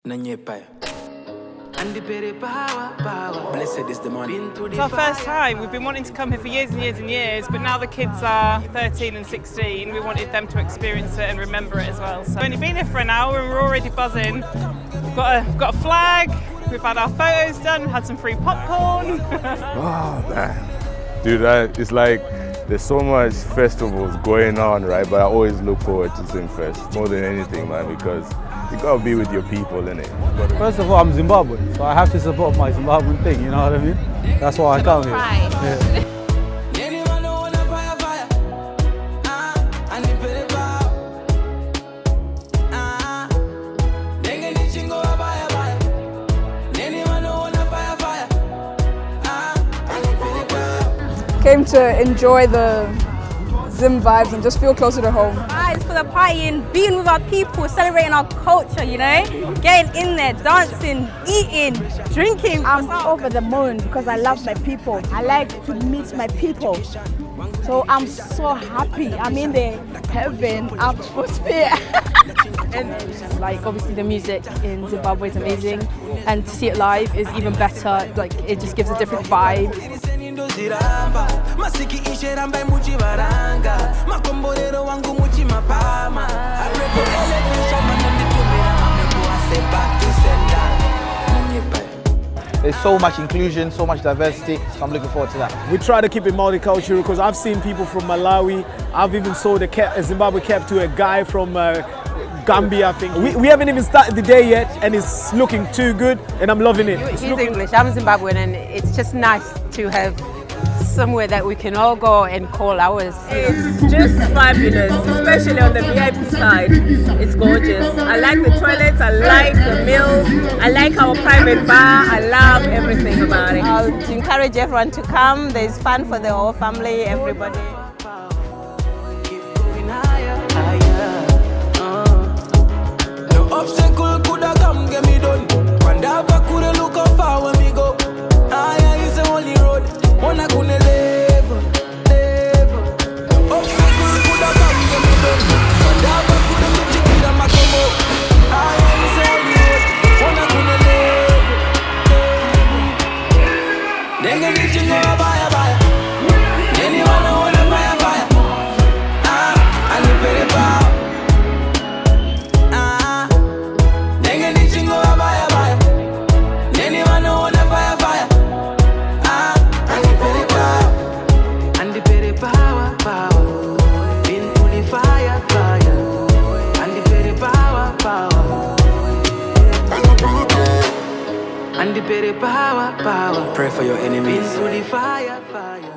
Blessed is the morning. It's our first time. We've been wanting to come here for years and years and years, but now the kids are 13 and 16, we wanted them to experience it and remember it as well. So we've only been here for an hour and we're already buzzing. We've got a flag, we've had our photos done, had some free popcorn. Oh man, dude, it's like there's so much festivals going on, right? But I always look forward to Zimfest more than anything, man, because you gotta be with your people, innit? First of all, I'm Zimbabwean, so I have to support my Zimbabwean thing, you know what I mean? That's why I come here. Yeah. Came to enjoy the Zim vibes and just feel closer to home. It's for the partying, being with our people, celebrating our culture, you know? Getting in there, dancing, eating, drinking. I'm over the moon because I love my people. I like to meet my people. So I'm so happy. I'm in the heaven atmosphere. And like obviously the music in Zimbabwe is amazing, and to see it live is even better. Like it just gives a different vibe. There's so much inclusion, so much diversity, so I'm looking forward to that. We try to keep it multicultural because I've seen people from Malawi. I've even sold a Zimbabwe cap to a guy from Gambia, I think. We haven't even started the day yet and it's looking too good and I'm loving it. He's English, I'm Zimbabwean, and it's just nice to have somewhere that we can all go and call ours. It's just fabulous, especially on the VIP side. It's gorgeous. I like the toilets, I like the meals, I like our private bar, I love everything about it. I'll encourage everyone to come. There's fun for the whole family, everybody. No obstacle could have come get me done. Whatever could have look up far when we go. Is the only road. One I couldn't live. No obstacle could have come get me done. Whatever could have put you in my combo. Is the only road. One I couldn't live. Then get it in your buy. Anyone who wanna buy. I live very bad. And the power. Pray for your enemies. Into the fire.